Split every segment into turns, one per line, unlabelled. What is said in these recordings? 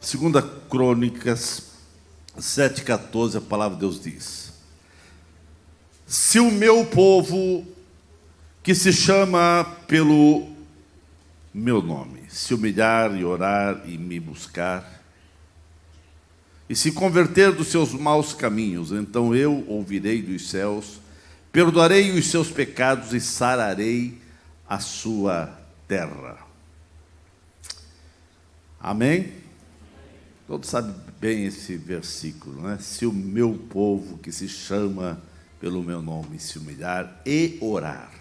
Segunda Crônicas 7,14, a palavra de Deus diz: se o meu povo, que se chama pelo meu nome, se humilhar e orar e me buscar, e se converter dos seus maus caminhos, então eu ouvirei dos céus, perdoarei os seus pecados e sararei a sua terra. Amém? Todos sabem bem esse versículo, né? Se o meu povo, que se chama pelo meu nome, se humilhar e orar.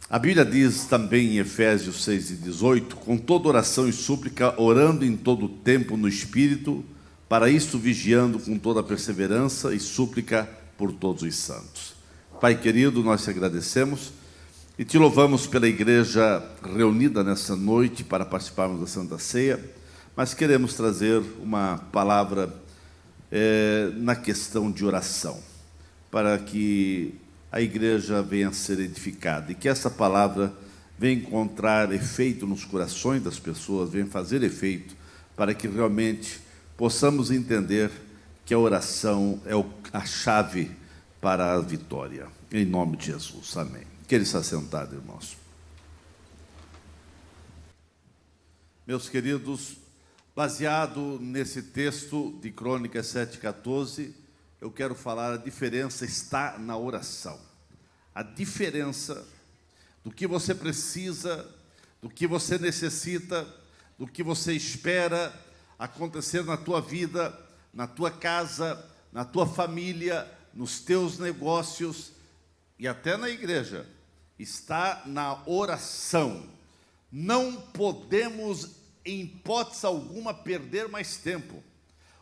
A Bíblia diz também em Efésios 6:18, com toda oração e súplica, orando em todo o tempo no Espírito, para isto vigiando com toda perseverança e súplica por todos os santos. Pai querido, nós te agradecemos e te louvamos pela igreja reunida nessa noite para participarmos da Santa Ceia, mas queremos trazer uma palavra na questão de oração, para que a igreja venha a ser edificada e que essa palavra venha encontrar efeito nos corações das pessoas, venha fazer efeito, para que realmente possamos entender que a oração é a chave para a vitória. Em nome de Jesus, amém. Queira estar sentado, irmãos. Meus queridos, baseado nesse texto de Crônicas 7,14, eu quero falar: a diferença está na oração. A diferença do que você precisa, do que você necessita, do que você espera acontecer na tua vida, na tua casa, na tua família, nos teus negócios e até na igreja, está na oração. Não podemos, em hipótese alguma, perder mais tempo.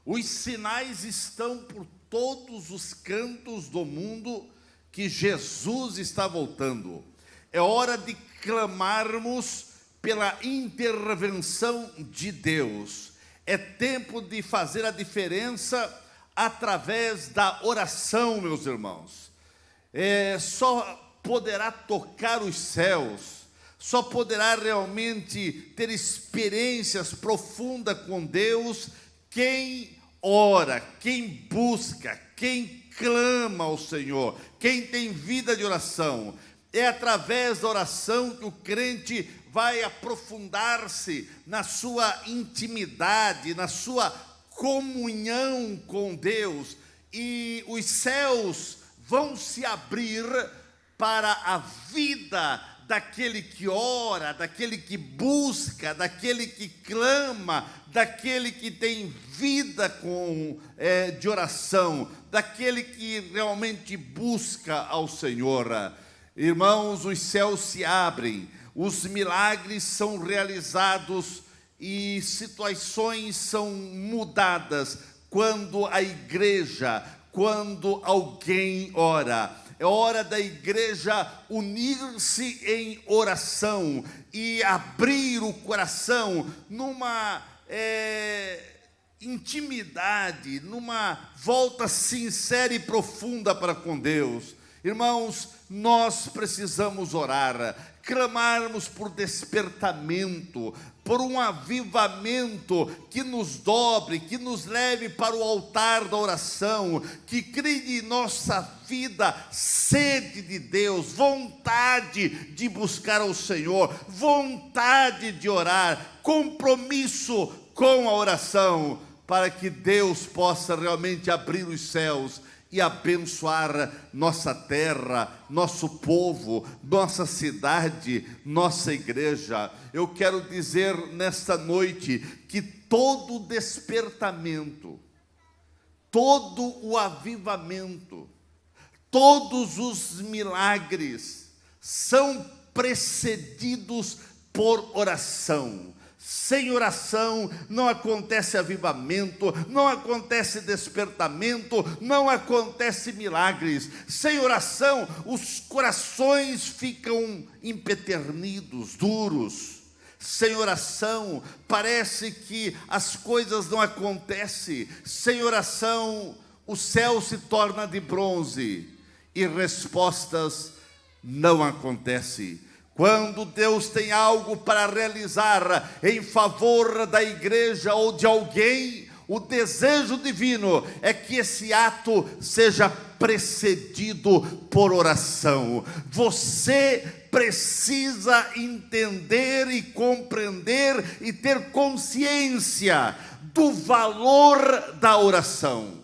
Os sinais estão por todos os cantos do mundo que Jesus está voltando. É hora de clamarmos pela intervenção de Deus. É tempo de fazer a diferença através da oração, meus irmãos. Só poderá tocar os céus, só poderá realmente ter experiências profundas com Deus quem ora, quem busca, quem clama ao Senhor, quem tem vida de oração. É através da oração que o crente vai aprofundar-se na sua intimidade, na sua comunhão com Deus, e os céus vão se abrir para a vida daquele que ora, daquele que busca, daquele que clama, daquele que tem vida de oração, daquele que realmente busca ao Senhor. Irmãos, os céus se abrem, os milagres são realizados e situações são mudadas quando a igreja, quando alguém ora. É hora da igreja unir-se em oração e abrir o coração numa intimidade, numa volta sincera e profunda para com Deus. Irmãos, nós precisamos orar, clamarmos por despertamento, por um avivamento que nos dobre, que nos leve para o altar da oração, que crie em nossa vida sede de Deus, vontade de buscar ao Senhor, vontade de orar, compromisso com a oração, para que Deus possa realmente abrir os céus e abençoar nossa terra, nosso povo, nossa cidade, nossa igreja. Eu quero dizer nesta noite que todo despertamento, todo o avivamento, todos os milagres são precedidos por oração. Sem oração não acontece avivamento, não acontece despertamento, não acontece milagres. Sem oração, os corações ficam empedernidos, duros. Sem oração, parece que as coisas não acontecem. Sem oração, o céu se torna de bronze e respostas não acontecem. Quando Deus tem algo para realizar em favor da igreja ou de alguém, o desejo divino é que esse ato seja precedido por oração. Você precisa entender e compreender e ter consciência do valor da oração.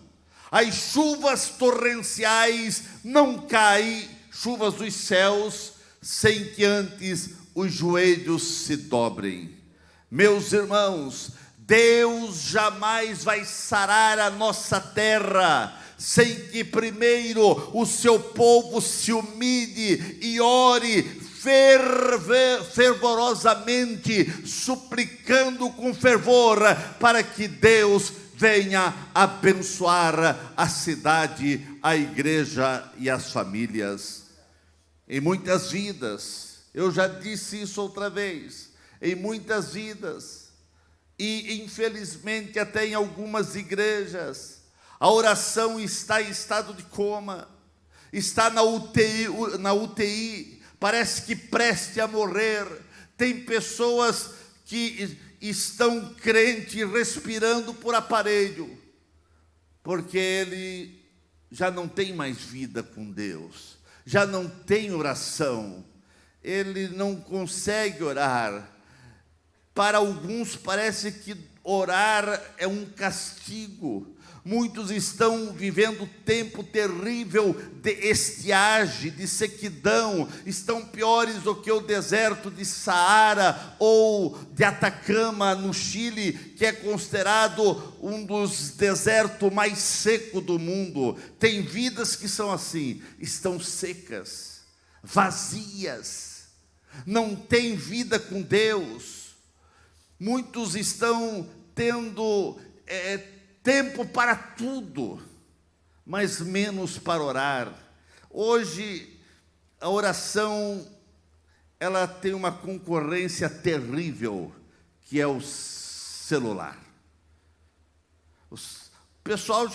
As chuvas torrenciais não caem, chuvas dos céus, sem que antes os joelhos se dobrem. Meus irmãos, Deus jamais vai sarar a nossa terra sem que primeiro o seu povo se humilhe e ore fervorosamente, suplicando com fervor, para que Deus venha abençoar a cidade, a igreja e as famílias. Em muitas vidas, eu já disse isso outra vez, em muitas vidas, e infelizmente até em algumas igrejas, a oração está em estado de coma, está na UTI, parece que preste a morrer. Tem pessoas que estão crentes respirando por aparelho, porque ele já não tem mais vida com Deus, já não tem oração, ele não consegue orar. Para alguns parece que orar é um castigo. Muitos estão vivendo tempo terrível de estiagem, de sequidão, estão piores do que o deserto de Saara ou de Atacama, no Chile, que é considerado um dos desertos mais secos do mundo. Tem vidas que são assim, estão secas, vazias, não têm vida com Deus. Muitos estão tendo tempo para tudo, mas menos para orar. Hoje, a oração, ela tem uma concorrência terrível, que é o celular. O pessoal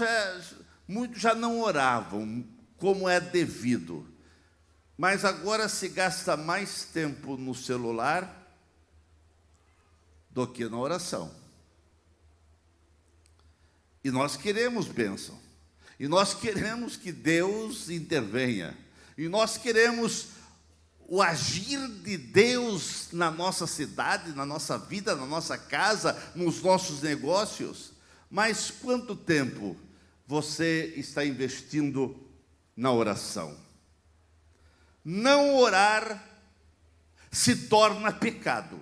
muitos já não oravam como é devido, mas agora se gasta mais tempo no celular do que na oração. E nós queremos bênção, e nós queremos que Deus intervenha, e nós queremos o agir de Deus na nossa cidade, na nossa vida, na nossa casa, nos nossos negócios. Mas quanto tempo você está investindo na oração? Não orar se torna pecado.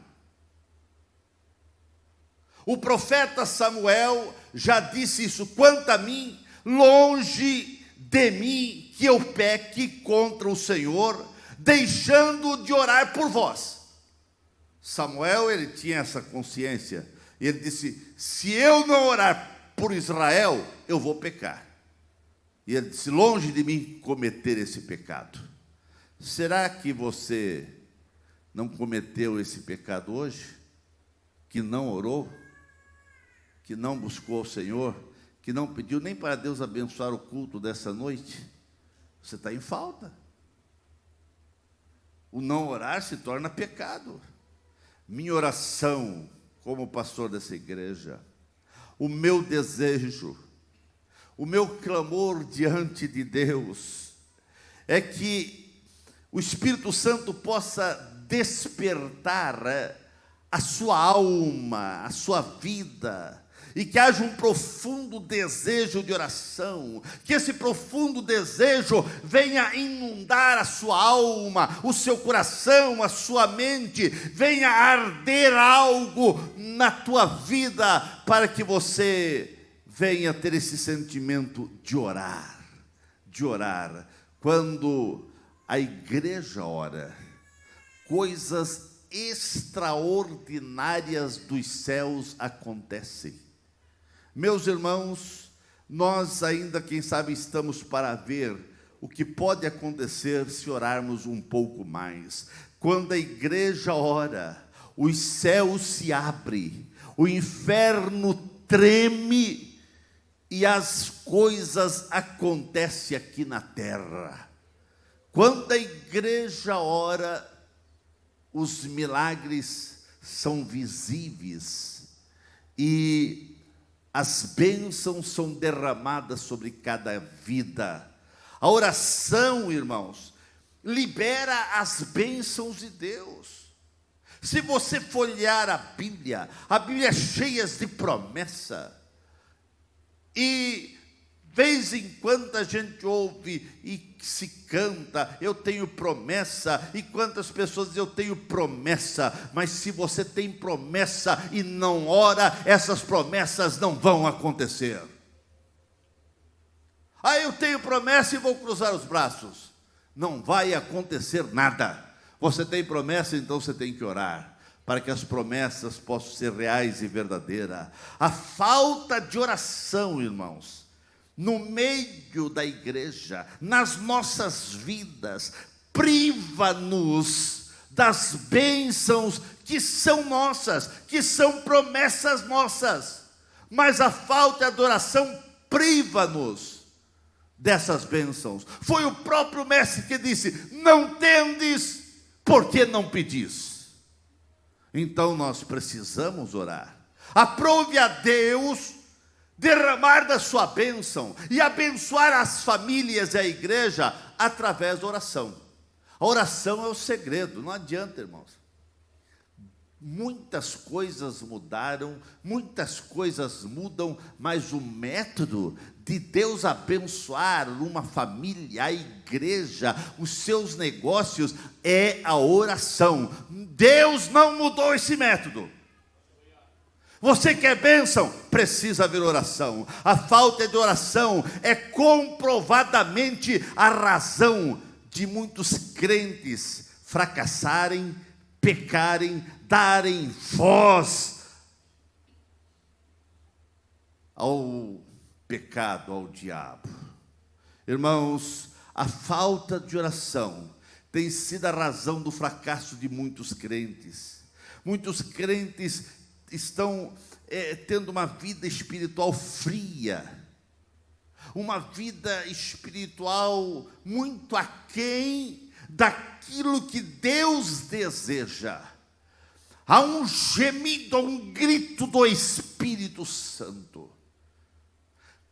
O profeta Samuel já disse isso: quanto a mim, longe de mim que eu peque contra o Senhor, deixando de orar por vós. Samuel, ele tinha essa consciência, e ele disse: se eu não orar por Israel, eu vou pecar. E ele disse: longe de mim cometer esse pecado. Será que você não cometeu esse pecado hoje? Que não orou? Que não buscou o Senhor, que não pediu nem para Deus abençoar o culto dessa noite? Você está em falta. O não orar se torna pecado. Minha oração, como pastor dessa igreja, o meu desejo, o meu clamor diante de Deus, é que o Espírito Santo possa despertar a sua alma, a sua vida, e que haja um profundo desejo de oração, que esse profundo desejo venha inundar a sua alma, o seu coração, a sua mente, venha arder algo na tua vida, para que você venha ter esse sentimento de orar, de orar. Quando a igreja ora, coisas extraordinárias dos céus acontecem. Meus irmãos, nós ainda, quem sabe, estamos para ver o que pode acontecer se orarmos um pouco mais. Quando a igreja ora, os céus se abrem, o inferno treme e as coisas acontecem aqui na terra. Quando a igreja ora, os milagres são visíveis e as bênçãos são derramadas sobre cada vida. A oração, irmãos, libera as bênçãos de Deus. Se você folhear a Bíblia é cheia de promessa. E vez em quando a gente ouve e se canta, eu tenho promessa, e quantas pessoas dizem, eu tenho promessa, mas se você tem promessa e não ora, essas promessas não vão acontecer. Eu tenho promessa e vou cruzar os braços. Não vai acontecer nada. Você tem promessa, então você tem que orar, para que as promessas possam ser reais e verdadeiras. A falta de oração, irmãos, no meio da igreja, nas nossas vidas, priva-nos das bênçãos que são nossas, que são promessas nossas. Mas a falta de adoração priva-nos dessas bênçãos. Foi o próprio mestre que disse: não tendes, porque não pedis. Então nós precisamos orar. Aprove a Deus derramar da sua bênção e abençoar as famílias e a igreja através da oração. A oração é o segredo, não adianta, irmãos. Muitas coisas mudaram, muitas coisas mudam, mas o método de Deus abençoar uma família, a igreja, os seus negócios, é a oração. Deus não mudou esse método. Você quer bênção? Precisa haver oração. A falta de oração é comprovadamente a razão de muitos crentes fracassarem, pecarem, darem voz ao pecado, ao diabo. Irmãos, a falta de oração tem sido a razão do fracasso de muitos crentes. Muitos crentes estão tendo uma vida espiritual fria, uma vida espiritual muito aquém daquilo que Deus deseja. Há um gemido, um grito do Espírito Santo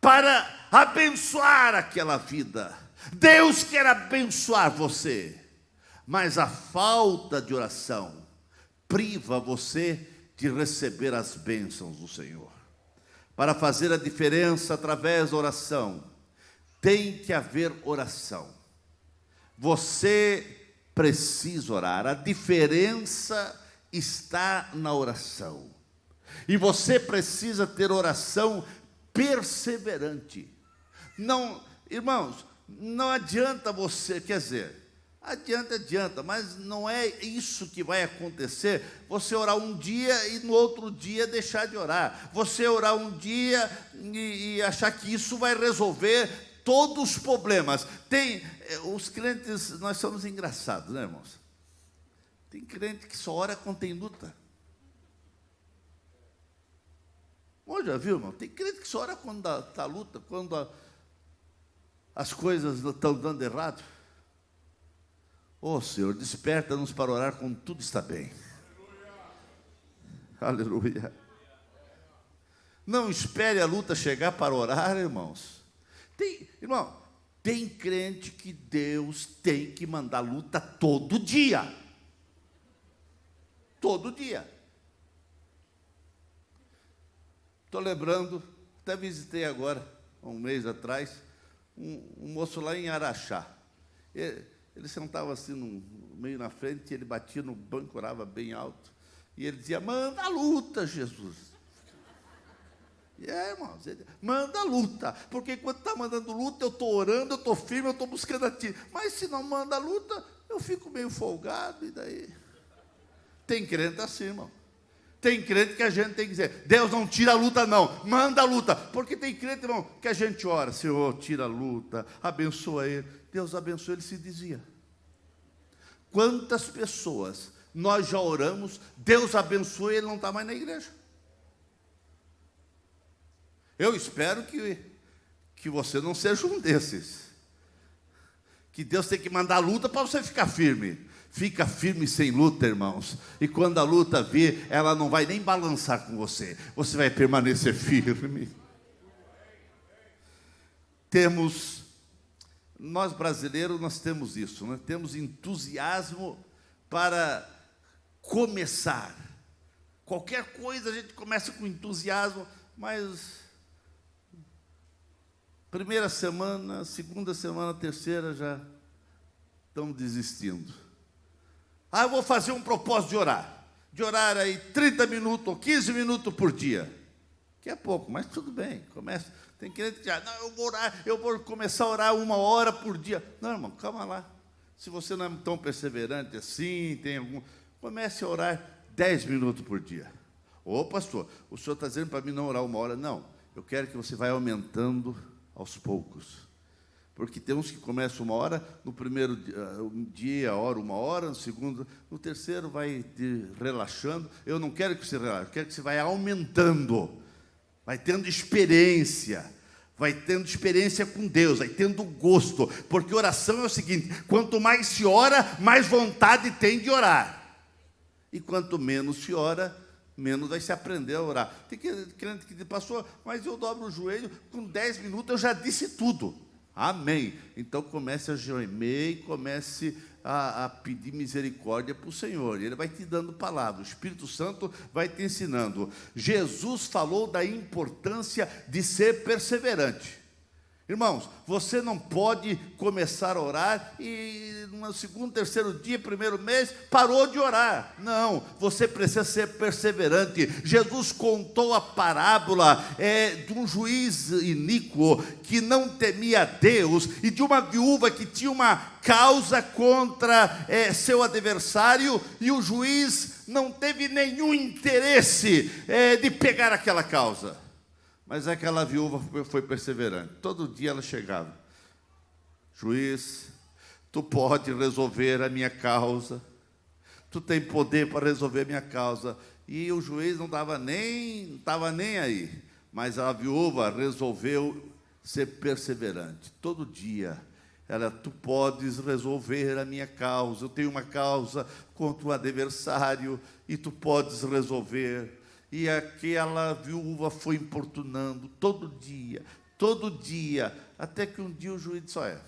para abençoar aquela vida. Deus quer abençoar você, mas a falta de oração priva você de receber as bênçãos do Senhor. Para fazer a diferença através da oração, tem que haver oração. Você precisa orar. A diferença está na oração. E você precisa ter oração perseverante. Não, irmãos, não adianta você, quer dizer, adianta, mas não é isso que vai acontecer, você orar um dia e no outro dia deixar de orar, você orar um dia e achar que isso vai resolver todos os problemas. Os crentes, nós somos engraçados, né, irmãos? Tem crente que só ora quando tem luta. Já viu, irmão? Tem crente que só ora quando está luta, quando as coisas estão dando errado. Senhor, desperta-nos para orar quando tudo está bem. Aleluia. Não espere a luta chegar para orar, irmãos. Tem crente que Deus tem que mandar luta todo dia. Todo dia. Estou lembrando, até visitei agora, há um mês atrás, um moço lá em Araxá. Ele sentava assim, meio na frente, ele batia no banco, orava bem alto. E ele dizia: manda a luta, Jesus. Irmãos, manda a luta. Porque quando está mandando luta, eu estou orando, eu estou firme, eu estou buscando a Ti. Mas se não manda a luta, eu fico meio folgado, e daí? Tem crente assim, irmão. Tem crente que a gente tem que dizer: Deus não tira a luta não, manda a luta. Porque tem crente, irmão, que a gente ora: Senhor, tira a luta, abençoa ele. Deus abençoa, ele se desvia. Quantas pessoas nós já oramos, Deus abençoa e ele não está mais na igreja? Eu espero que você não seja um desses. Que Deus tem que mandar a luta para você ficar firme. Fica firme sem luta, irmãos. E quando a luta vir, ela não vai nem balançar com você. Você vai permanecer firme. Nós brasileiros, nós temos isso, né? Temos entusiasmo para começar. Qualquer coisa a gente começa com entusiasmo, mas primeira semana, segunda semana, terceira já estamos desistindo. Eu vou fazer um propósito de orar aí 30 minutos ou 15 minutos por dia, que é pouco, mas tudo bem, começa. Tem crente que diz, não, eu vou começar a orar 1 hora por dia. Não, irmão, calma lá, se você não é tão perseverante assim, comece a orar 10 minutos por dia. Ô pastor, o senhor está dizendo para mim não orar 1 hora? Não, eu quero que você vá aumentando aos poucos. Porque tem uns que começam 1 hora, no primeiro dia, ora 1 hora, no segundo, no terceiro vai relaxando. Eu não quero que você relaxe, eu quero que você vá aumentando, vai tendo experiência com Deus, vai tendo gosto, porque oração é o seguinte, quanto mais se ora, mais vontade tem de orar. E quanto menos se ora, menos vai se aprender a orar. Tem crente que diz, pastor, mas eu dobro o joelho, com 10 minutos eu já disse tudo. Amém. Então comece a gemer e comece a pedir misericórdia para o Senhor. Ele vai te dando palavra, o Espírito Santo vai te ensinando. Jesus falou da importância de ser perseverante. Irmãos, você não pode começar a orar e no segundo, terceiro dia, primeiro mês, parou de orar. Não, você precisa ser perseverante. Jesus contou a parábola de um juiz iníquo que não temia Deus e de uma viúva que tinha uma causa contra seu adversário e o juiz não teve nenhum interesse de pegar aquela causa. Mas aquela viúva foi perseverante. Todo dia ela chegava. Juiz, tu pode resolver a minha causa. Tu tem poder para resolver a minha causa. E o juiz não estava nem aí. Mas a viúva resolveu ser perseverante. Todo dia, tu podes resolver a minha causa. Eu tenho uma causa contra o adversário e tu podes resolver. E aquela viúva foi importunando todo dia, até que um dia o juiz disse, olha,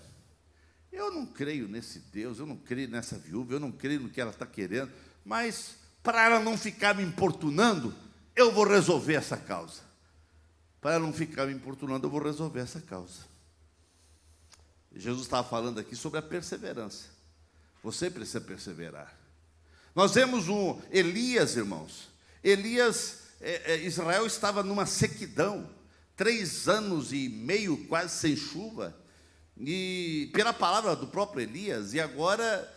eu não creio nesse Deus, eu não creio nessa viúva, eu não creio no que ela está querendo, mas para ela não ficar me importunando, eu vou resolver essa causa. Para ela não ficar me importunando, eu vou resolver essa causa. Jesus estava falando aqui sobre a perseverança. Você precisa perseverar. Nós vemos um Elias, irmãos. Israel estava numa sequidão, 3 anos e meio quase sem chuva, e pela palavra do próprio Elias, e agora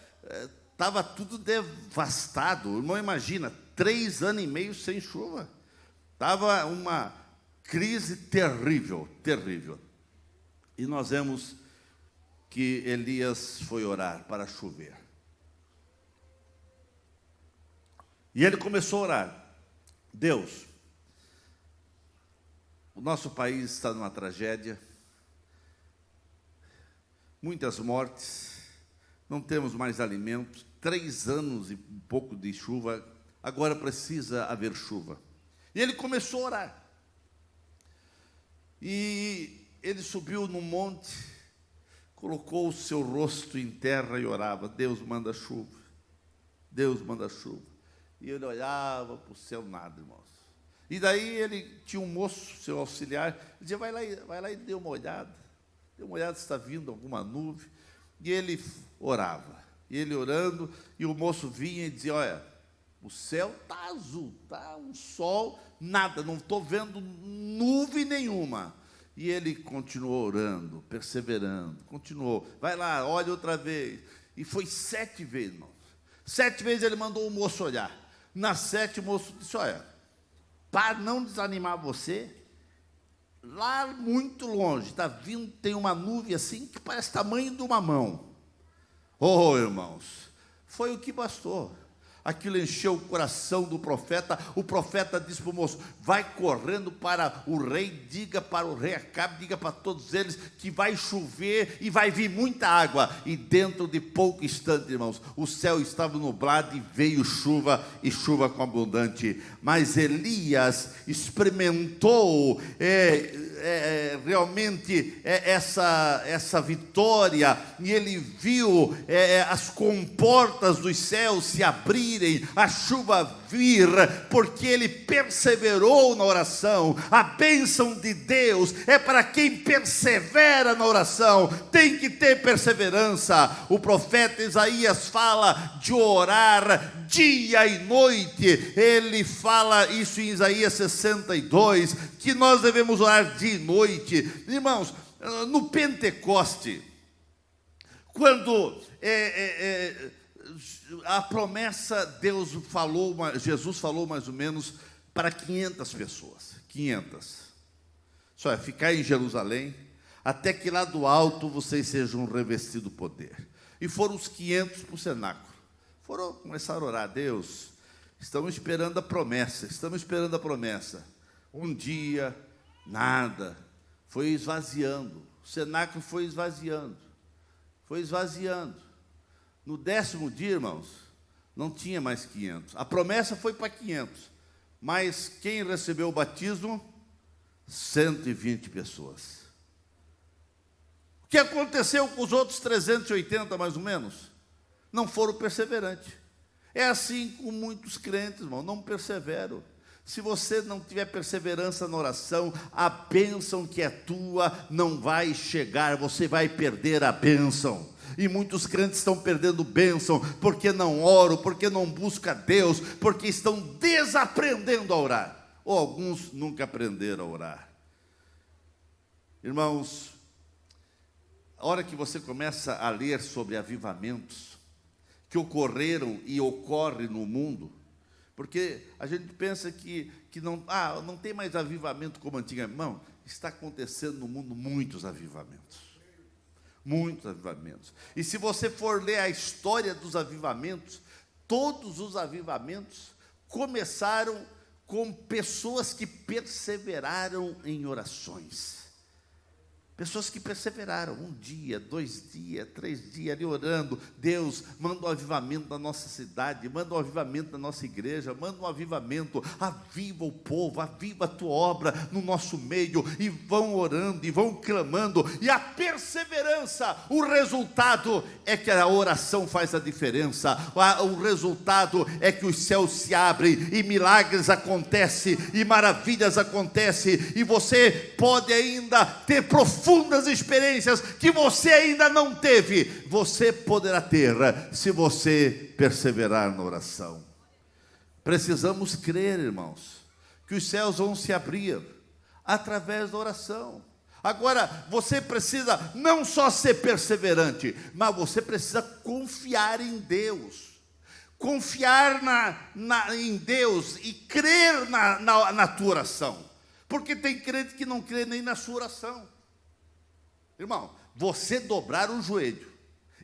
estava tudo devastado. O irmão imagina, 3 anos e meio sem chuva, estava uma crise terrível. E nós vemos que Elias foi orar para chover, e ele começou a orar. Deus, o nosso país está numa tragédia, muitas mortes, não temos mais alimentos, 3 anos e um pouco de chuva, agora precisa haver chuva. E ele começou a orar. E ele subiu no monte, colocou o seu rosto em terra e orava, Deus manda chuva, Deus manda chuva. E ele olhava para o céu, nada, irmãos. E daí ele tinha um moço, seu auxiliar, ele dizia, vai lá e dê uma olhada se está vindo alguma nuvem. E ele orava, e ele orando, e o moço vinha e dizia, olha, o céu está azul, está um sol, nada, não estou vendo nuvem nenhuma. E ele continuou orando, perseverando, continuou, vai lá, olha outra vez. E foi 7 vezes, irmãos. 7 vezes ele mandou o moço olhar. Na 7, o moço disse, olha, para não desanimar você, lá muito longe, está vindo, tem uma nuvem assim, que parece tamanho de uma mão. Oh, irmãos, foi o que bastou. aquilo encheu o coração do profeta. O profeta disse para o moço: vai correndo para o rei, diga para o rei Acabe, diga para todos eles que vai chover e vai vir muita água. E dentro de pouco instante, irmãos, o céu estava nublado e veio chuva, e chuva com abundante. Mas Elias experimentou realmente essa vitória, e ele viu as comportas dos céus se abrirem, a chuva vir, porque ele perseverou na oração. A bênção de Deus é para quem persevera na oração. Tem que ter perseverança. O profeta Isaías fala de orar dia e noite. Ele fala isso em Isaías 62, que nós devemos orar dia e noite. Irmãos, no Pentecoste, quando a promessa, Jesus falou mais ou menos para 500 pessoas. 500. Só ficar em Jerusalém, até que lá do alto vocês sejam revestidos do poder. E foram os 500 para o cenáculo. Começaram a orar: Deus, estamos esperando a promessa, Um dia, nada, foi esvaziando, o cenáculo foi esvaziando. No 10º dia, irmãos, não tinha mais 500. A promessa foi para 500, mas quem recebeu o batismo? 120 pessoas. O que aconteceu com os outros 380, mais ou menos? Não foram perseverantes. É assim com muitos crentes, irmão, não perseveram. Se você não tiver perseverança na oração, a bênção que é tua não vai chegar, você vai perder a bênção. E muitos crentes estão perdendo bênção, porque não oram, porque não buscam a Deus, porque estão desaprendendo a orar, ou alguns nunca aprenderam a orar. Irmãos, a hora que você começa a ler sobre avivamentos que ocorreram e ocorrem no mundo, porque a gente pensa que não tem mais avivamento como antigamente. Irmão, está acontecendo no mundo muitos avivamentos. Muitos avivamentos. E se você for ler a história dos avivamentos, todos os avivamentos começaram com pessoas que perseveraram em orações. Pessoas que perseveraram 1 dia, 2 dias, 3 dias ali orando. Deus, manda um avivamento na nossa cidade, manda um avivamento na nossa igreja, manda um avivamento, aviva o povo, aviva a tua obra no nosso meio. E vão orando, e vão clamando, e a perseverança, o resultado é que a oração faz a diferença. O resultado é que os céus se abrem, e milagres acontecem, e maravilhas acontecem, e você pode ainda ter profundas experiências que você ainda não teve. Você poderá ter, se você perseverar na oração. Precisamos crer, irmãos, que os céus vão se abrir através da oração. Agora, você precisa não só ser perseverante, mas você precisa confiar em Deus. Confiar em Deus e crer na tua oração. Porque tem crente que não crê nem na sua oração. Irmão, você dobrar o joelho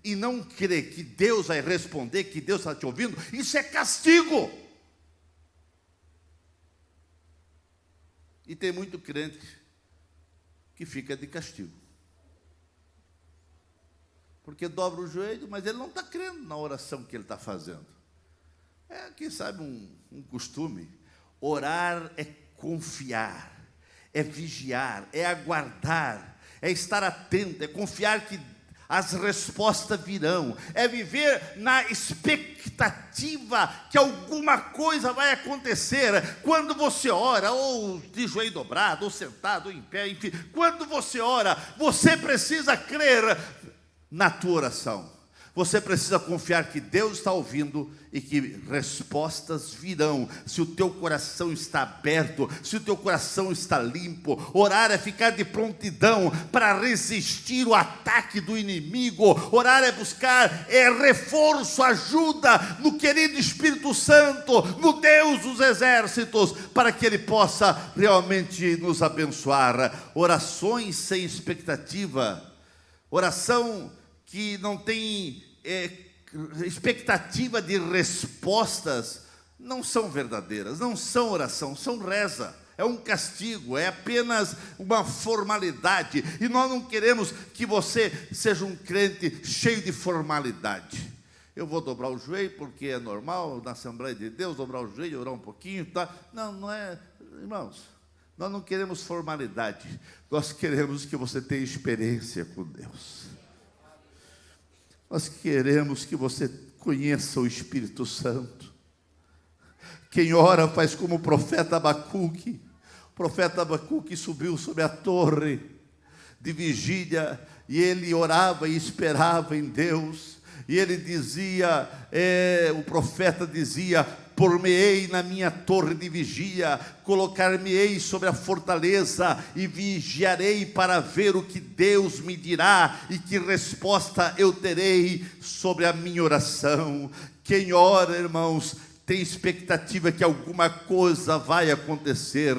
e não crer que Deus vai responder, que Deus está te ouvindo, isso é castigo. E tem muito crente que fica de castigo, porque dobra o joelho, mas ele não está crendo na oração que ele está fazendo. Quem sabe um costume. Orar é confiar, é vigiar, é aguardar, é estar atento, é confiar que as respostas virão, é viver na expectativa que alguma coisa vai acontecer. Quando você ora, ou de joelho dobrado, ou sentado, ou em pé, enfim, quando você ora, você precisa crer na tua oração. Você precisa confiar que Deus está ouvindo e que respostas virão, se o teu coração está aberto, se o teu coração está limpo. Orar é ficar de prontidão para resistir o ataque do inimigo. Orar é buscar reforço, ajuda no querido Espírito Santo, no Deus dos exércitos, para que Ele possa realmente nos abençoar. Orações sem expectativa, oração que não tem expectativa de respostas não são verdadeiras, não são oração, são reza. É um castigo, é apenas uma formalidade. E nós não queremos que você seja um crente cheio de formalidade. Eu vou dobrar o joelho porque é normal na Assembleia de Deus, dobrar o joelho, orar um pouquinho, tá? Não, não é, irmãos, nós não queremos formalidade. Nós queremos que você tenha experiência com Deus. Nós queremos que você conheça o Espírito Santo. Quem ora faz como o profeta Abacuque. O profeta Abacuque subiu sobre a torre de vigília e ele orava e esperava em Deus. E ele dizia, o profeta dizia: por-me-ei na minha torre de vigia, colocar-me-ei sobre a fortaleza e vigiarei para ver o que Deus me dirá e que resposta eu terei sobre a minha oração. Quem ora, irmãos, tem expectativa que alguma coisa vai acontecer.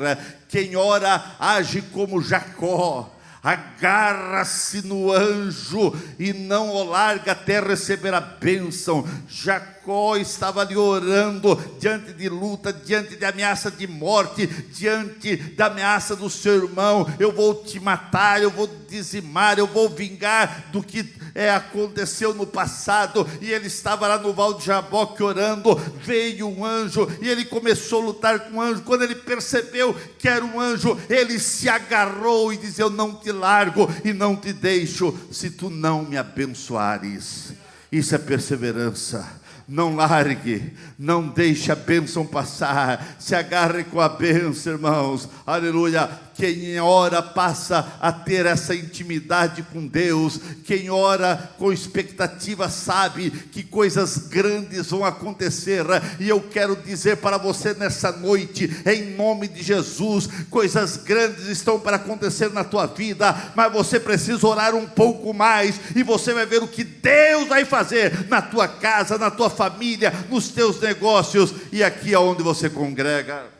Quem ora age como Jacó, agarra-se no anjo e não o larga até receber a bênção. Jacó estava ali orando, diante de luta, diante de ameaça de morte, diante da ameaça do seu irmão: eu vou te matar, eu vou dizimar, eu vou vingar do que aconteceu no passado. E ele estava lá no Val de Jaboque orando, veio um anjo e ele começou a lutar com o anjo. Quando ele percebeu que era um anjo, ele se agarrou e disse: eu não te largo e não te deixo se tu não me abençoares. Isso é perseverança. Não largue, não deixe a bênção passar, se agarre com a bênção, irmãos, aleluia. Quem ora passa a ter essa intimidade com Deus. Quem ora com expectativa sabe que coisas grandes vão acontecer. E eu quero dizer para você nessa noite, em nome de Jesus, coisas grandes estão para acontecer na tua vida, mas você precisa orar um pouco mais, e você vai ver o que Deus vai fazer na tua casa, na tua família, nos teus negócios e aqui aonde você congrega.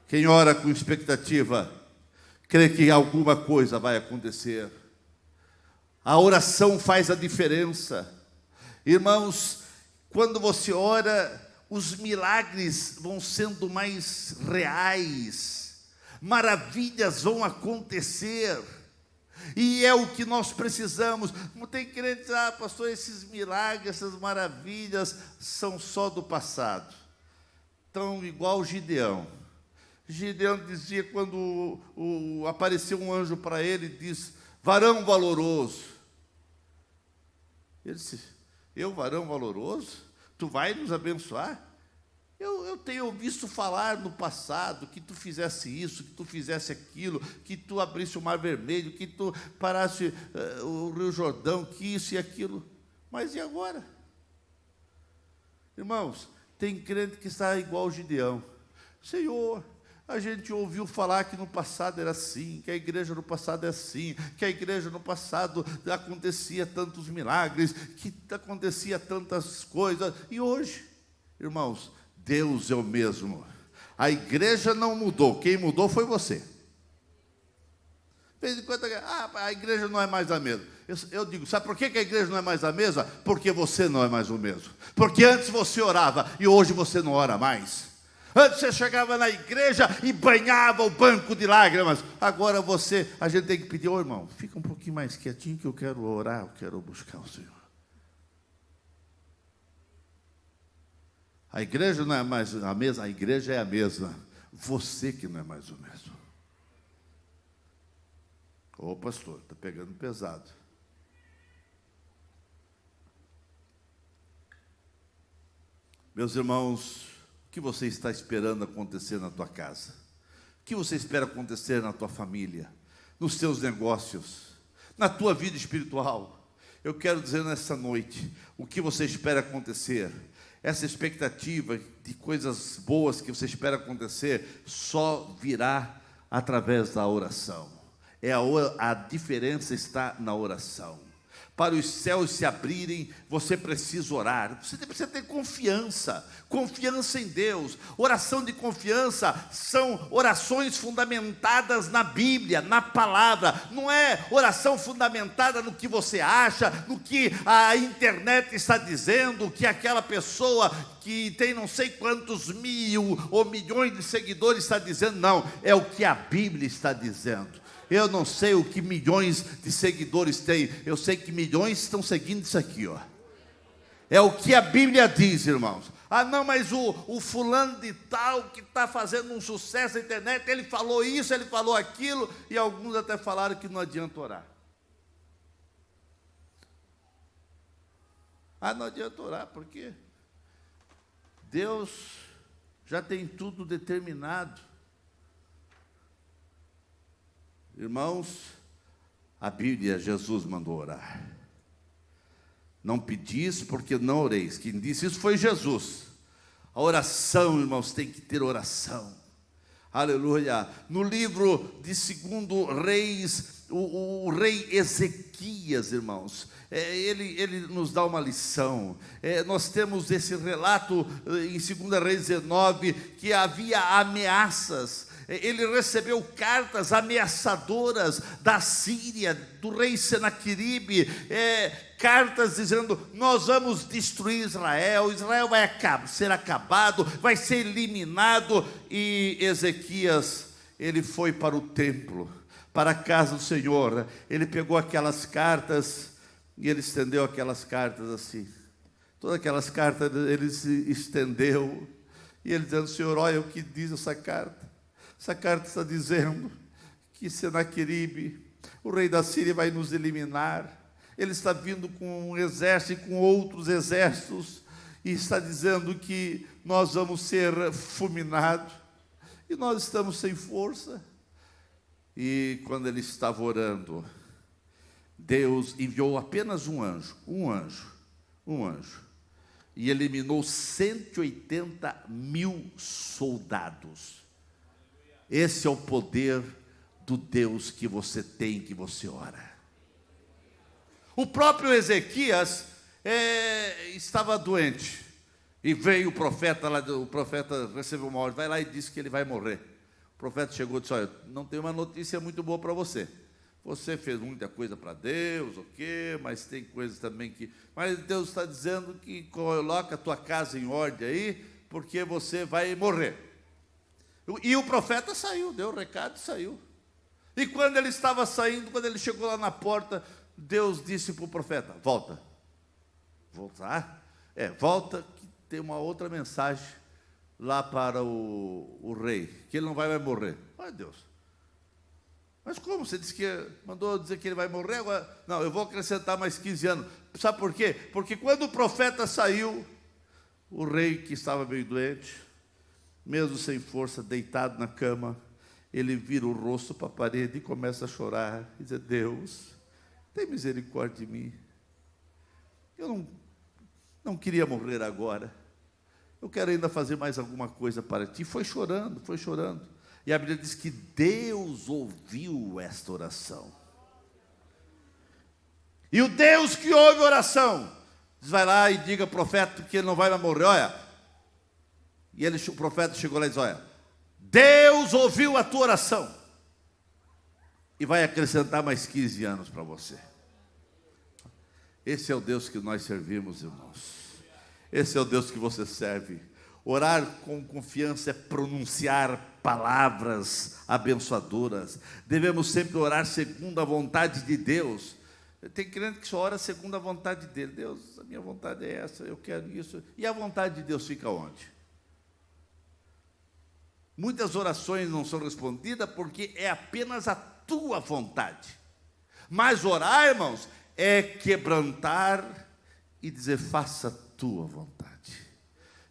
Quem ora com expectativa, crê que alguma coisa vai acontecer. A oração faz a diferença. Irmãos, quando você ora, os milagres vão sendo mais reais, maravilhas vão acontecer, e é o que nós precisamos. Não tem crente: pastor, esses milagres, essas maravilhas são só do passado. Então, igual Gideão. Gideão dizia, quando apareceu um anjo para ele, disse: varão valoroso. Ele disse: eu, varão valoroso? Tu vai nos abençoar? Eu tenho visto falar no passado que tu fizesse isso, que tu fizesse aquilo, que tu abrisse o Mar Vermelho, que tu parasse o Rio Jordão, que isso e aquilo. Mas e agora? Irmãos, tem crente que está igual Gideão. Senhor, a gente ouviu falar que no passado era assim, que a igreja no passado é assim, que a igreja no passado acontecia tantos milagres, que acontecia tantas coisas. E hoje, irmãos, Deus é o mesmo. A igreja não mudou, quem mudou foi você. De vez em quando, a igreja não é mais a mesma. Eu digo: sabe por que a igreja não é mais a mesma? Porque você não é mais o mesmo. Porque antes você orava e hoje você não ora mais. Antes você chegava na igreja e banhava o banco de lágrimas. Agora a gente tem que pedir: ô irmão, fica um pouquinho mais quietinho que eu quero orar, eu quero buscar o Senhor. A igreja não é mais a mesma, a igreja é a mesma. Você que não é mais o mesmo. Ô pastor, está pegando pesado. Meus irmãos, o que você está esperando acontecer na tua casa? O que você espera acontecer na tua família, nos teus negócios, na tua vida espiritual? Eu quero dizer nessa noite, o que você espera acontecer? Essa expectativa de coisas boas que você espera acontecer só virá através da oração. A diferença está na oração. para os céus se abrirem, você precisa orar. Você precisa ter confiança em Deus. Oração de confiança são orações fundamentadas na Bíblia, na palavra. Não é oração fundamentada no que você acha, no que a internet está dizendo, que aquela pessoa que tem não sei quantos mil ou milhões de seguidores está dizendo. Não, é o que a Bíblia está dizendo. Eu não sei o que milhões de seguidores têm, eu sei que milhões estão seguindo isso aqui, ó. É o que a Bíblia diz, irmãos. Ah, não, mas o fulano de tal que está fazendo um sucesso na internet, ele falou isso, ele falou aquilo, e alguns até falaram que não adianta orar. Ah, não adianta orar, por quê? Deus já tem tudo determinado. Irmãos, a Bíblia, Jesus mandou orar. Não pedis porque não oreis. Quem disse isso foi Jesus. A oração, irmãos, tem que ter oração. Aleluia. No livro de 2 Reis, o rei Ezequias, irmãos, ele nos dá uma lição. Nós temos esse relato em 2 Reis 19, que havia ameaças. Ele recebeu cartas ameaçadoras da Síria, do rei Senaqueribe, cartas dizendo: nós vamos destruir Israel, Israel vai ser acabado, vai ser eliminado. E Ezequias, ele foi para o templo, para a casa do Senhor. Ele pegou aquelas cartas e ele estendeu aquelas cartas assim. Todas aquelas cartas ele se estendeu, e ele dizendo: Senhor, olha o que diz essa carta. Essa carta está dizendo que Senaqueribe, o rei da Síria, vai nos eliminar. Ele está vindo com um exército e com outros exércitos, e está dizendo que nós vamos ser fulminados, e nós estamos sem força. E quando ele estava orando, Deus enviou apenas um anjo, e eliminou 180 mil soldados. Esse é o poder do Deus que você tem, que você ora. O próprio Ezequias estava doente, e veio o profeta lá, o profeta recebeu uma ordem: vai lá e disse que ele vai morrer. O profeta chegou e disse: olha, não tem uma notícia muito boa para você. Você fez muita coisa para Deus, ok, mas tem coisas também que... Mas Deus está dizendo que coloca a tua casa em ordem aí, porque você vai morrer. E o profeta saiu, deu o recado e saiu. E quando ele estava saindo, quando ele chegou lá na porta, Deus disse para o profeta: volta. Voltar? Volta, que tem uma outra mensagem lá para o rei, que ele não vai morrer. Ai, Deus. Mas como? Você disse que mandou dizer que ele vai morrer agora? Não, eu vou acrescentar mais 15 anos. Sabe por quê? Porque quando o profeta saiu, o rei, que estava meio doente, mesmo sem força, deitado na cama, ele vira o rosto para a parede e começa a chorar, e dizer: Deus, tem misericórdia de mim. Eu não queria morrer agora. Eu quero ainda fazer mais alguma coisa para ti. Foi chorando. E a Bíblia diz que Deus ouviu esta oração. E o Deus que ouve a oração, diz: vai lá e diga ao profeta que ele não vai mais morrer. Olha. E o profeta chegou lá e disse: olha, Deus ouviu a tua oração e vai acrescentar mais 15 anos para você. Esse é o Deus que nós servimos, irmãos. Esse é o Deus que você serve. Orar com confiança é pronunciar palavras abençoadoras. Devemos sempre orar segundo a vontade de Deus. Tem crente que só ora segundo a vontade dele. Deus, a minha vontade é essa, eu quero isso. E a vontade de Deus fica onde? Muitas orações não são respondidas porque é apenas a tua vontade. Mas orar, irmãos, é quebrantar e dizer: faça a tua vontade.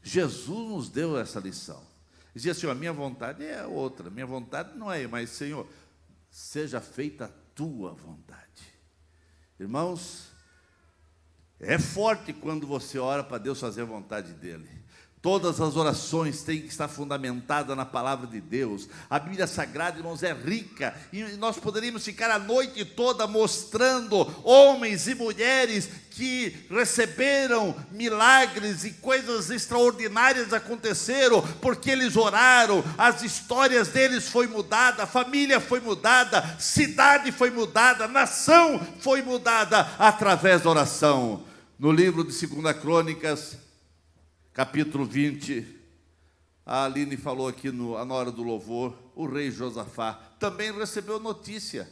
Jesus nos deu essa lição. Dizia assim: a minha vontade é outra, minha vontade não é, mas Senhor, seja feita a tua vontade. Irmãos, é forte quando você ora para Deus fazer a vontade dEle. Todas as orações têm que estar fundamentadas na palavra de Deus. A Bíblia Sagrada, irmãos, é rica, e nós poderíamos ficar a noite toda mostrando homens e mulheres que receberam milagres e coisas extraordinárias aconteceram, porque eles oraram. As histórias deles foi mudada, a família foi mudada, cidade foi mudada, nação foi mudada através da oração. No livro de 2 Crônicas, capítulo 20, a Aline falou aqui na hora do louvor, o rei Josafá também recebeu notícia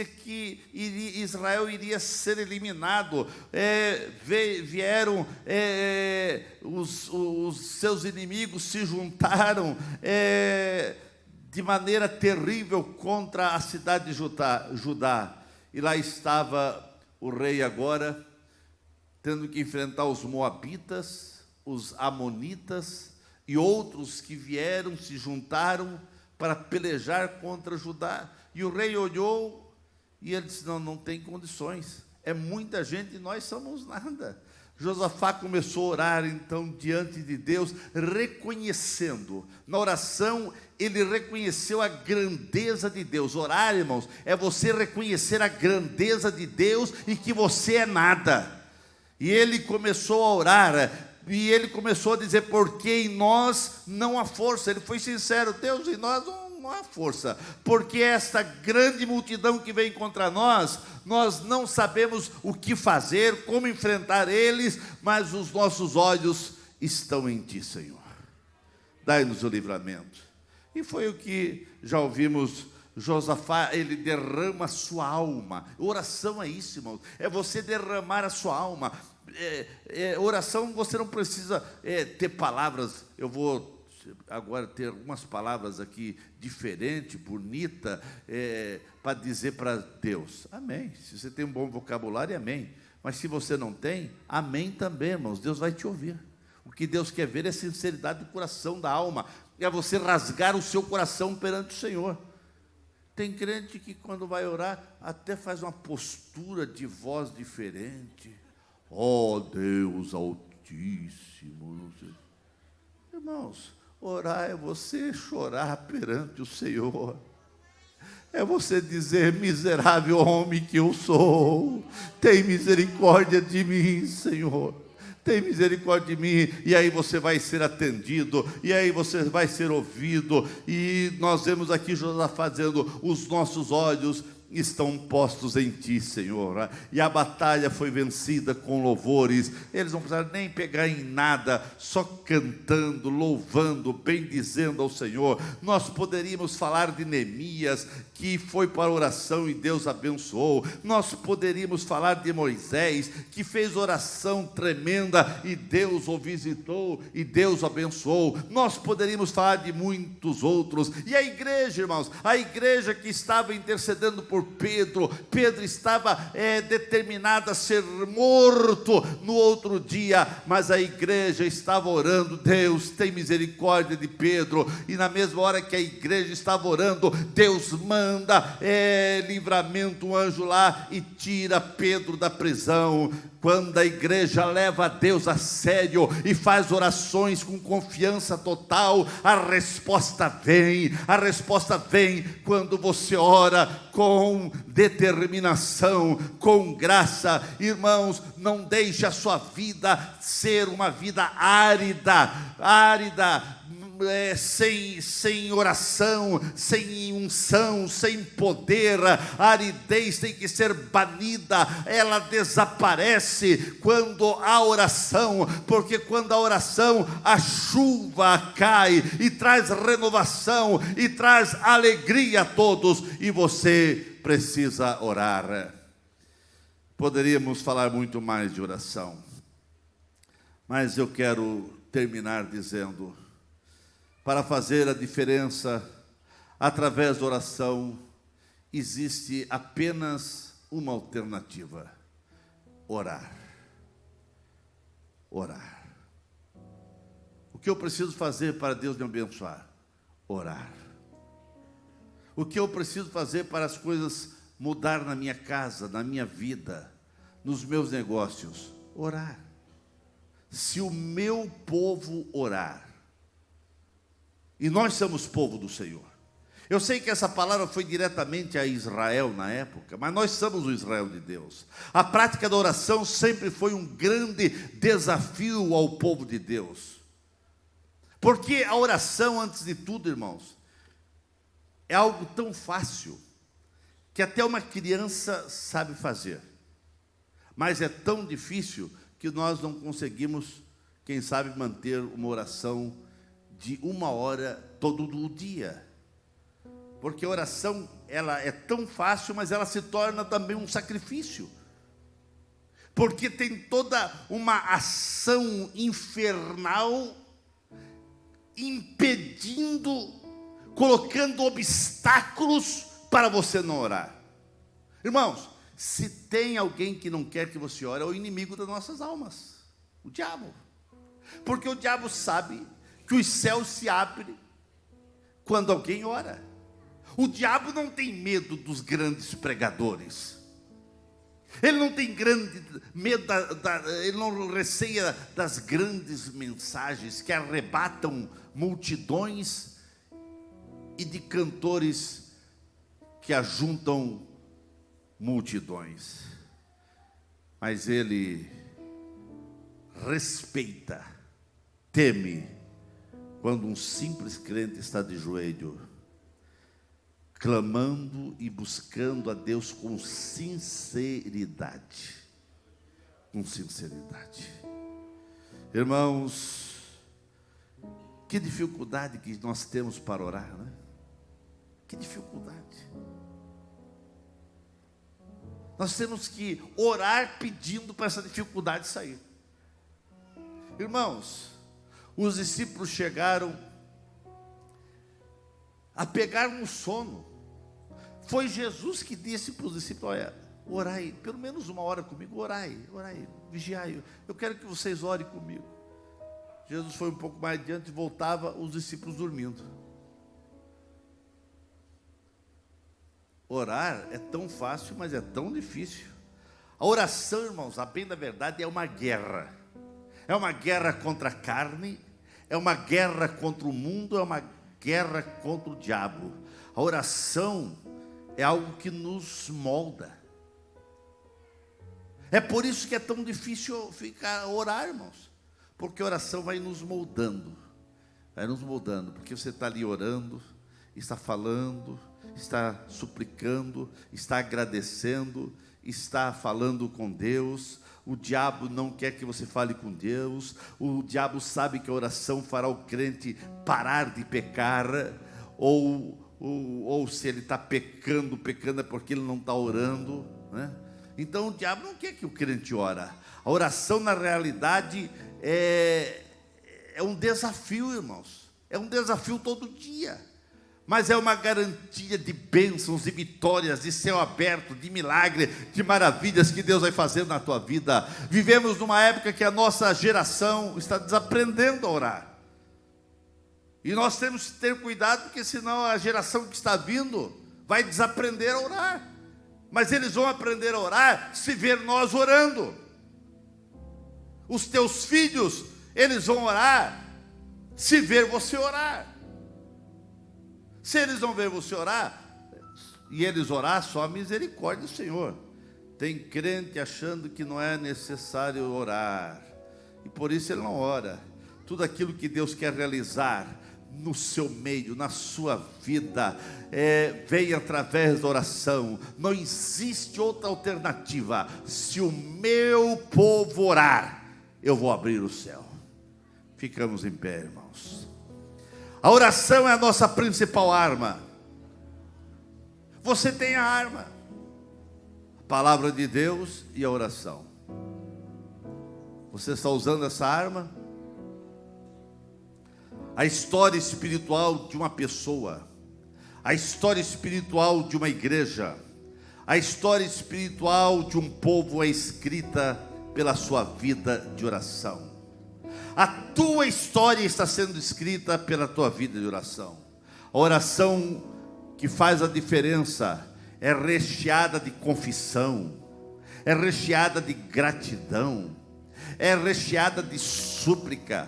que Israel iria ser eliminado. Vieram os seus inimigos, se juntaram de maneira terrível contra a cidade de Judá, e lá estava o rei agora, tendo que enfrentar os moabitas, os amonitas e outros que vieram, se juntaram para pelejar contra Judá. E o rei olhou e ele disse: não tem condições, é muita gente e nós somos nada. Josafá começou a orar então diante de Deus, reconhecendo, na oração ele reconheceu a grandeza de Deus. Orar, irmãos, é você reconhecer a grandeza de Deus e que você é nada. E ele começou a orar, e ele começou a dizer: porque em nós não há força. Ele foi sincero: Deus, em nós não há força, porque esta grande multidão que vem contra nós, nós não sabemos o que fazer, como enfrentar eles, mas os nossos olhos estão em Ti, Senhor. Dai-nos o livramento. E foi o que já ouvimos. Josafá, ele derrama a sua alma. Oração é isso, irmãos, é você derramar a sua alma. Oração, você não precisa ter palavras. Eu vou agora ter algumas palavras aqui diferentes, bonitas, para dizer para Deus, amém. Se você tem um bom vocabulário, amém. Mas se você não tem, amém também, irmãos. Deus vai te ouvir. O que Deus quer ver é sinceridade do coração, da alma, é você rasgar o seu coração perante o Senhor. Tem crente que quando vai orar, até faz uma postura de voz diferente. Ó Deus Altíssimo. Irmãos, orar é você chorar perante o Senhor. É você dizer: miserável homem que eu sou, tem misericórdia de mim, Senhor. Tem misericórdia de mim. E aí você vai ser atendido, e aí você vai ser ouvido. E nós vemos aqui Josafá dizendo: os nossos olhos estão postos em Ti, Senhor. E a batalha foi vencida com louvores. Eles não precisaram nem pegar em nada, só cantando, louvando, bendizendo ao Senhor. Nós poderíamos falar de Neemias, que foi para a oração e Deus abençoou. Nós poderíamos falar de Moisés, que fez oração tremenda e Deus o visitou e Deus o abençoou. Nós poderíamos falar de muitos outros. E a igreja, irmãos, a igreja que estava intercedendo por Pedro estava determinada a ser morto no outro dia, mas a igreja estava orando: Deus, tem misericórdia de Pedro. E na mesma hora que a igreja estava orando, Deus manda livramento, um anjo lá e tira Pedro da prisão. Quando a igreja leva a Deus a sério e faz orações com confiança total, a resposta vem. A resposta vem quando você ora com determinação, com graça. Irmãos, não deixe a sua vida ser uma vida árida, sem oração, sem unção, sem poder. A aridez tem que ser banida, ela desaparece quando há oração, porque quando há oração, a chuva cai e traz renovação e traz alegria a todos, e você precisa orar. Poderíamos falar muito mais de oração, mas eu quero terminar dizendo: para fazer a diferença através da oração, existe apenas uma alternativa: orar. Orar. O que eu preciso fazer para Deus me abençoar? Orar. O que eu preciso fazer para as coisas mudar na minha casa, na minha vida, nos meus negócios? Orar. se o meu povo orar. E nós somos povo do Senhor. Eu sei que essa palavra foi diretamente a Israel na época, mas nós somos o Israel de Deus. A prática da oração sempre foi um grande desafio ao povo de Deus. Porque a oração, antes de tudo, irmãos, é algo tão fácil que até uma criança sabe fazer. Mas é tão difícil que nós não conseguimos, quem sabe, manter uma oração de 1 hora todo o dia. Porque a oração, ela é tão fácil, mas ela se torna também um sacrifício. Porque tem toda uma ação infernal impedindo, colocando obstáculos para você não orar. Irmãos, se tem alguém que não quer que você ore, é o inimigo das nossas almas, o diabo. Porque o diabo sabe que os céus se abrem quando alguém ora. O diabo não tem medo dos grandes pregadores. Ele não tem medo, ele não receia das grandes mensagens que arrebatam multidões e de cantores que ajuntam multidões. Mas ele respeita, teme, quando um simples crente está de joelho, clamando e buscando a Deus com sinceridade. Com sinceridade. Irmãos, que dificuldade que nós temos para orar, né? Que dificuldade. Nós temos que orar pedindo para essa dificuldade sair. Irmãos, os discípulos chegaram a pegar no sono. Foi Jesus que disse para os discípulos: olha, orai, pelo menos 1 hora comigo, orai, vigiai, eu quero que vocês orem comigo. Jesus foi um pouco mais adiante e voltava, os discípulos dormindo. Orar é tão fácil, mas é tão difícil. A oração, irmãos, a bem da verdade, é uma guerra. É uma guerra contra a carne, é uma guerra contra o mundo, é uma guerra contra o diabo. A oração é algo que nos molda. É por isso que é tão difícil orar, irmãos. Porque a oração vai nos moldando. Vai nos moldando, porque você está ali orando, está falando, está suplicando, está agradecendo, está falando com Deus. O diabo não quer que você fale com Deus. O diabo sabe que a oração fará o crente parar de pecar. Ou se ele está pecando é porque ele não está orando, né? Então o diabo não quer que o crente ore. A oração, na realidade, é um desafio, irmãos. É um desafio todo dia. Mas é uma garantia de bênçãos, de vitórias, de céu aberto, de milagre, de maravilhas que Deus vai fazer na tua vida. Vivemos numa época que a nossa geração está desaprendendo a orar. E nós temos que ter cuidado, porque senão a geração que está vindo vai desaprender a orar. Mas eles vão aprender a orar se ver nós orando. Os teus filhos, eles vão orar se ver você orar. Se eles não ver você orar, e eles orar, só a misericórdia do Senhor. Tem crente achando que não é necessário orar, e por isso ele não ora. Tudo aquilo que Deus quer realizar no seu meio, na sua vida, vem através da oração. Não existe outra alternativa. Se o meu povo orar, eu vou abrir o céu. Ficamos em pé, irmãos. A oração é a nossa principal arma. Você tem a arma, a palavra de Deus e a oração. Você está usando essa arma? A história espiritual de uma pessoa, a história espiritual de uma igreja, a história espiritual de um povo é escrita pela sua vida de oração. A tua história está sendo escrita pela tua vida de oração. A oração que faz a diferença é recheada de confissão, é recheada de gratidão, é recheada de súplica,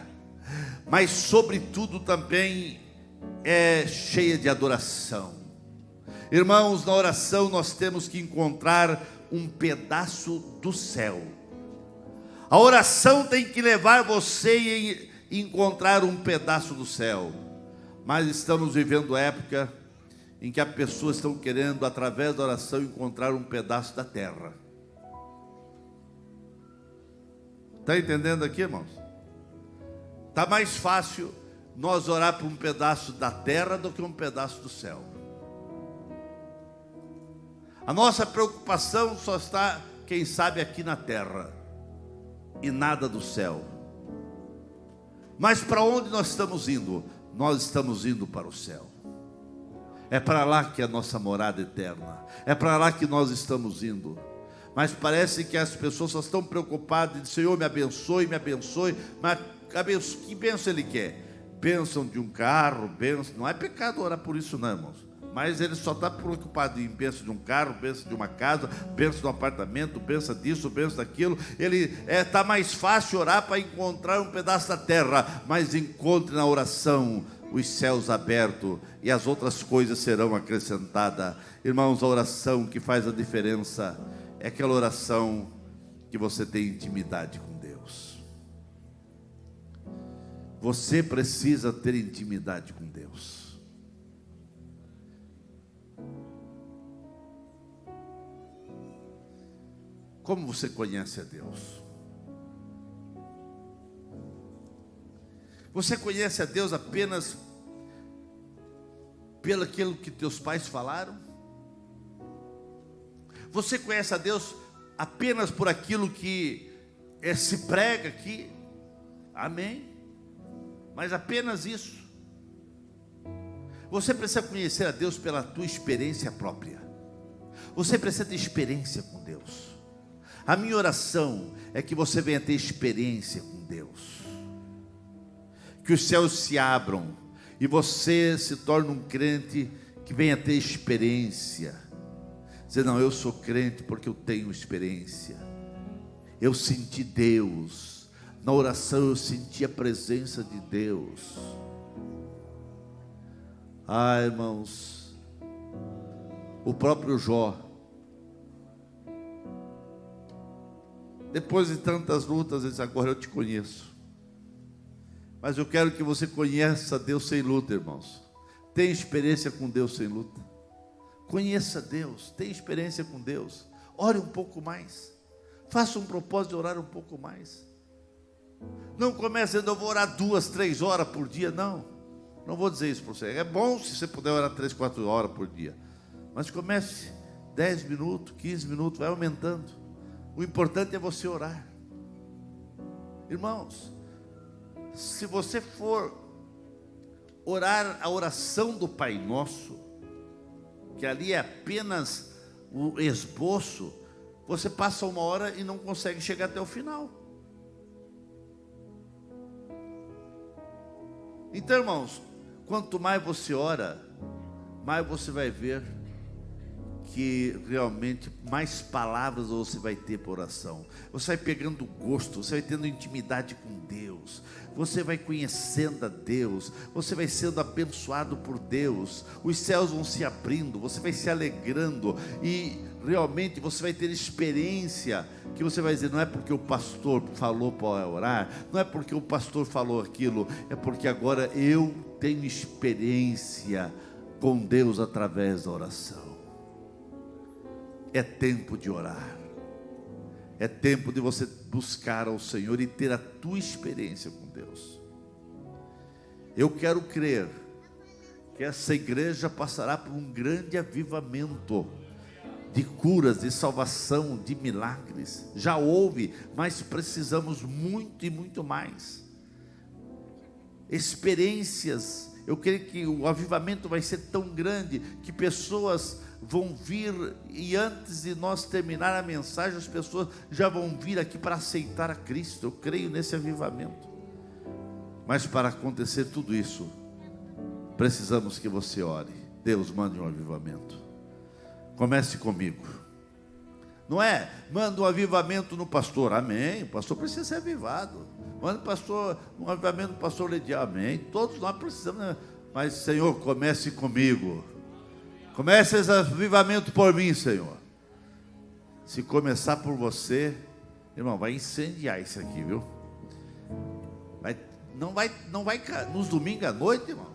mas sobretudo também é cheia de adoração. Irmãos, na oração nós temos que encontrar um pedaço do céu. A oração tem que levar você a encontrar um pedaço do céu. Mas estamos vivendo época em que as pessoas estão querendo, através da oração, encontrar um pedaço da terra. Está entendendo aqui, irmãos? Está mais fácil nós orar por um pedaço da terra do que um pedaço do céu. A nossa preocupação só está, quem sabe, aqui na terra e nada do céu. Mas para onde nós estamos indo? Nós estamos indo para o céu. É para lá que é a nossa morada eterna. É para lá que nós estamos indo. Mas parece que as pessoas só estão preocupadas em dizer: Senhor, me abençoe, mas que bênção Ele quer? Bênção de um carro, bênção. Não é pecado orar por isso não, irmãos. Mas ele só está preocupado em bênção de um carro, bênção de uma casa, bênção de um apartamento, bênção disso, bênção daquilo. Ele está mais fácil orar para encontrar um pedaço da terra, mas encontre na oração os céus abertos e as outras coisas serão acrescentadas. Irmãos, a oração que faz a diferença é aquela oração que você tem intimidade com Deus. Você precisa ter intimidade com Deus. Como você conhece a Deus? Você conhece a Deus apenas pelo aquilo que teus pais falaram? Você conhece a Deus apenas por aquilo que se prega aqui? Amém? Mas apenas isso? Você precisa conhecer a Deus pela tua experiência própria. Você precisa ter experiência com Deus. A minha oração é que você venha ter experiência com Deus. Que os céus se abram e você se torne um crente que venha ter experiência. Dizer: não, eu sou crente porque eu tenho experiência. Eu senti Deus. Na oração eu senti a presença de Deus. Ah, irmãos, o próprio Jó, depois de tantas lutas, ele disse: agora eu te conheço. Mas eu quero que você conheça Deus sem luta, irmãos. Tenha experiência com Deus sem luta. Conheça Deus, tenha experiência com Deus. Ore um pouco mais. Faça um propósito de orar um pouco mais. Não comece dizendo: eu vou orar 2, 3 horas por dia. Não vou dizer isso para você. É bom se você puder orar 3, 4 horas por dia. Mas comece 10 minutos, 15 minutos, vai aumentando. O importante é você orar. Irmãos, se você for orar a oração do Pai Nosso, que ali é apenas o esboço, você passa 1 hora e não consegue chegar até o final. Então, irmãos, quanto mais você ora, mais você vai ver que realmente mais palavras você vai ter por oração. Você vai pegando gosto, você vai tendo intimidade com Deus, você vai conhecendo a Deus, você vai sendo abençoado por Deus, os céus vão se abrindo, você vai se alegrando e realmente você vai ter experiência que você vai dizer: não é porque o pastor falou para orar, não é porque o pastor falou aquilo, é porque agora eu tenho experiência com Deus através da oração. É tempo de orar. É tempo de você buscar ao Senhor e ter a tua experiência com Deus. Eu quero crer que essa igreja passará por um grande avivamento de curas, de salvação, de milagres. Já houve, mas precisamos muito e muito mais. Experiências. Eu creio que o avivamento vai ser tão grande que pessoas vão vir, e antes de nós terminar a mensagem, as pessoas já vão vir aqui para aceitar a Cristo. Eu creio nesse avivamento. Mas para acontecer tudo isso, precisamos que você ore. Deus, mande um avivamento. Comece comigo. Não é? Manda um avivamento no pastor, amém. O pastor precisa ser avivado. Manda um avivamento no pastor Ledial, amém. Todos nós precisamos, né? Mas, Senhor, comece comigo. Comece esse avivamento por mim, Senhor. Se começar por você, irmão, vai incendiar isso aqui, viu? Não vai nos domingos à noite, irmão.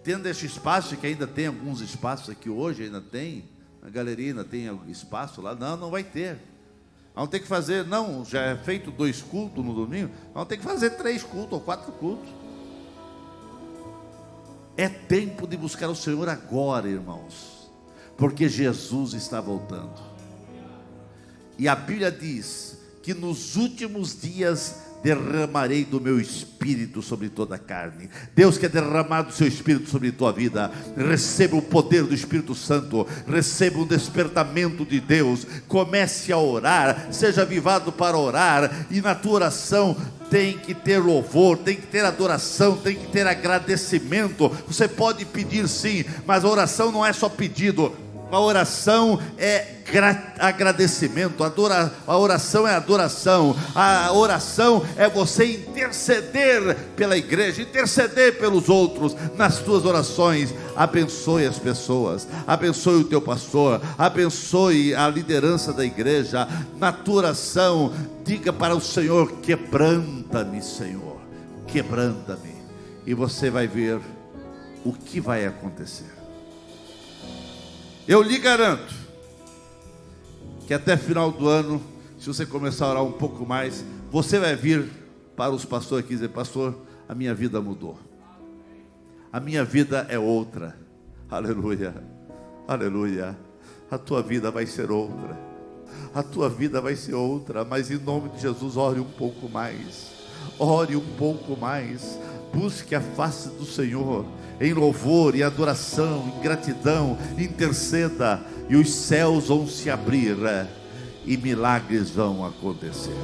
Tendo este espaço, que ainda tem alguns espaços aqui hoje, ainda tem, na galeria ainda tem espaço lá, não vai ter. Vamos ter que fazer, já é feito 2 cultos no domingo, vamos ter que fazer 3 cultos ou 4 cultos. É tempo de buscar o Senhor agora, irmãos, porque Jesus está voltando. E a Bíblia diz que nos últimos dias derramarei do meu Espírito sobre toda a carne. Deus quer derramar do seu Espírito sobre a tua vida. Receba o poder do Espírito Santo, receba um despertamento de Deus. Comece a orar, seja avivado para orar, e na tua oração tem que ter louvor, tem que ter adoração, tem que ter agradecimento. Você pode pedir sim, mas a oração não é só pedido. A oração é agradecimento, a oração é adoração, a oração é você interceder pela igreja, interceder pelos outros. Nas tuas orações, abençoe as pessoas, abençoe o teu pastor, abençoe a liderança da igreja. Na tua oração, diga para o Senhor: quebranta-me, Senhor, quebranta-me, e você vai ver o que vai acontecer. Eu lhe garanto que até final do ano, se você começar a orar um pouco mais, você vai vir para os pastores aqui e dizer: pastor, a minha vida mudou, a minha vida é outra. Aleluia, aleluia. A tua vida vai ser outra, a tua vida vai ser outra. Mas em nome de Jesus, ore um pouco mais, ore um pouco mais, busque a face do Senhor em louvor e adoração, em gratidão, interceda, e os céus vão se abrir, e milagres vão acontecer.